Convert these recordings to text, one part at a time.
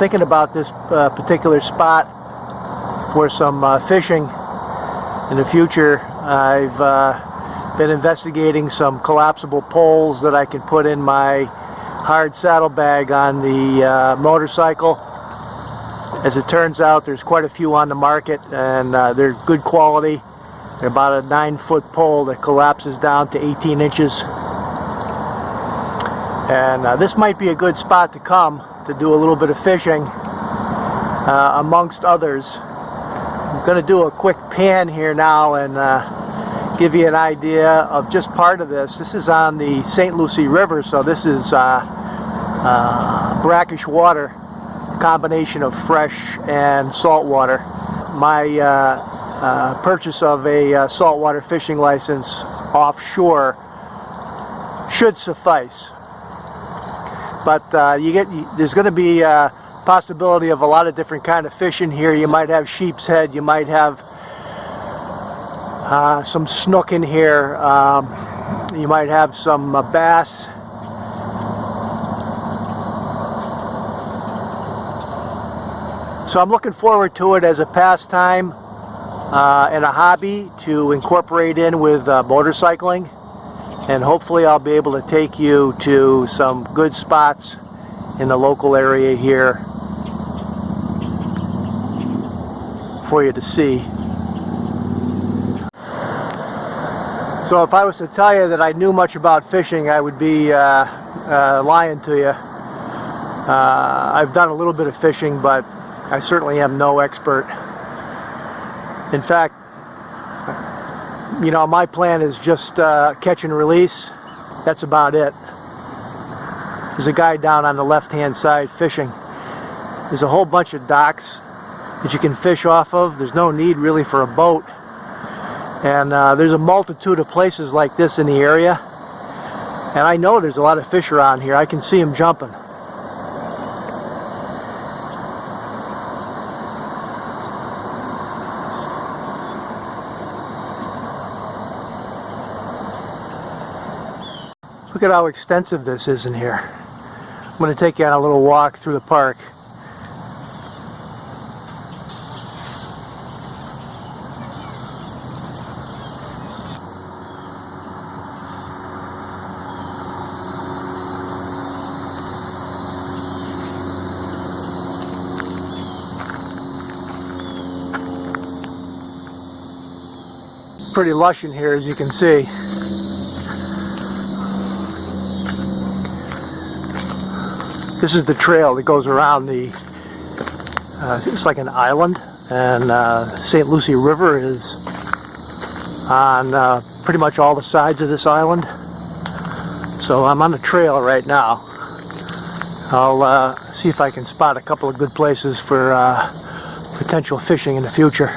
thinking about this particular spot for some fishing in the future. I've been investigating some collapsible poles that I can put in my hard saddlebag on the motorcycle. As it turns out, there's quite a few on the market, and they're good quality. They're about a 9-foot pole that collapses down to 18 inches. And this might be a good spot to come to do a little bit of fishing amongst others. I'm going to do a quick pan here now and give you an idea of just part of this. This is on the St. Lucie River, so this is brackish water, combination of fresh and salt water. My purchase of a saltwater fishing license offshore should suffice. But there's going to be a possibility of a lot of different kind of fish in here. You might have sheep's head, you might have some snook in here, you might have some bass. So I'm looking forward to it as a pastime and a hobby to incorporate in with motorcycling. And hopefully I'll be able to take you to some good spots in the local area here for you to see. So if I was to tell you that I knew much about fishing, I would be lying to you. I've done a little bit of fishing, but I certainly am no expert. In fact, you know, my plan is just catch and release. That's about it. There's a guy down on the left-hand side fishing. There's a whole bunch of docks that you can fish off of. There's no need really for a boat. And there's a multitude of places like this in the area. And I know there's a lot of fish around here. I can see them jumping. Look at how extensive this is in here. I'm going to take you on a little walk through the park. Pretty lush in here, as you can see. This is the trail that goes around the, it's like an island, and St. Lucie River is on pretty much all the sides of this island. So I'm on the trail right now. I'll see if I can spot a couple of good places for potential fishing in the future.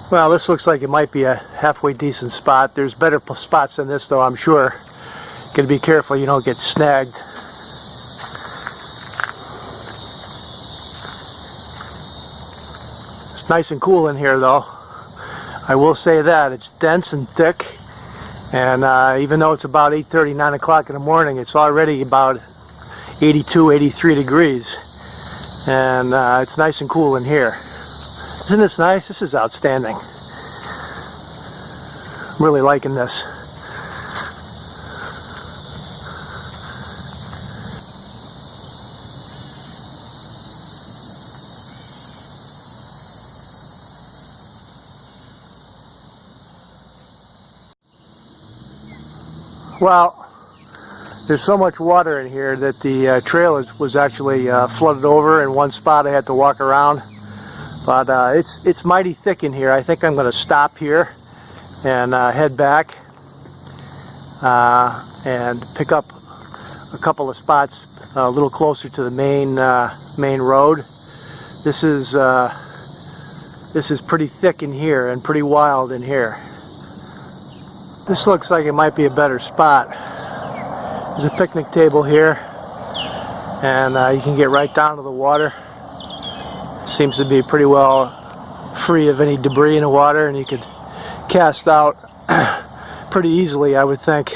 Well, this looks like it might be a halfway decent spot. There's better spots than this, though, I'm sure. Gotta be careful you don't get snagged. It's nice and cool in here, though. I will say that. It's dense and thick, and even though it's about 8:30, 9 o'clock in the morning, it's already about 82, 83 degrees. And it's nice and cool in here. Isn't this nice? This is outstanding. I'm really liking this. Well, there's so much water in here that the trail was actually flooded over. In one spot I had to walk around. But it's mighty thick in here. I think I'm going to stop here and head back and pick up a couple of spots a little closer to the main road. This is pretty thick in here and pretty wild in here. This looks like it might be a better spot. There's a picnic table here, and you can get right down to the water. Seems to be pretty well free of any debris in the water, and you could cast out pretty easily, I would think.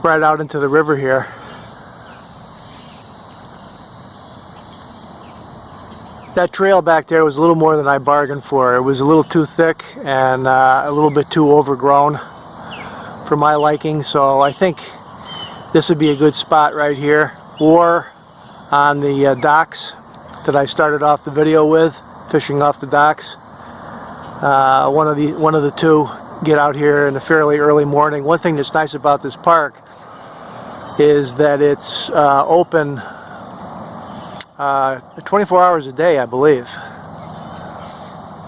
right out into the river here. That trail back there was a little more than I bargained for. It was a little too thick and a little bit too overgrown for my liking, so I think this would be a good spot right here, or on the docks that I started off the video with, fishing off the docks. One of the two. Get out here in a fairly early morning. One thing that's nice about this park is that it's open 24 hours a day, I believe.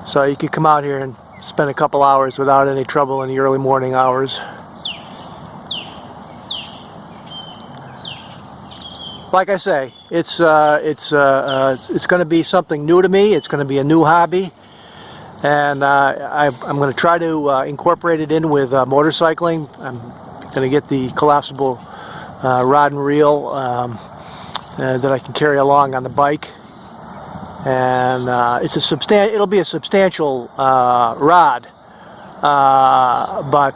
So you could come out here and spend a couple hours without any trouble in the early morning hours. Like I say, it's going to be something new to me. It's going to be a new hobby. And I'm going to try to incorporate it in with motorcycling. I'm going to get the collapsible rod and reel that I can carry along on the bike. And it'll be a substantial rod. But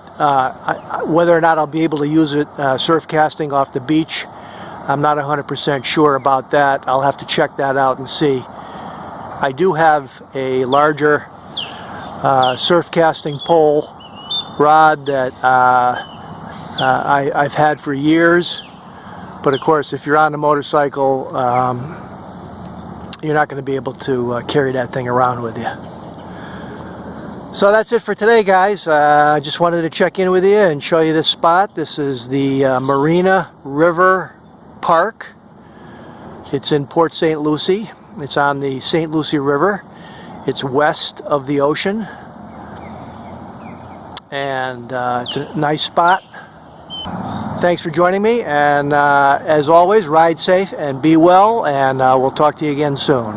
whether or not I'll be able to use it surf casting off the beach, I'm not 100% sure about that. I'll have to check that out and see. I do have a larger surf casting pole rod that I've had for years, but of course if you're on a motorcycle you're not going to be able to carry that thing around with you. So that's it for today, guys. I just wanted to check in with you and show you this spot. This is the Marina River Park. It's in Port St. Lucie. It's on the St. Lucie River. It's west of the ocean, and it's a nice spot. Thanks for joining me, and as always, ride safe and be well, and we'll talk to you again soon.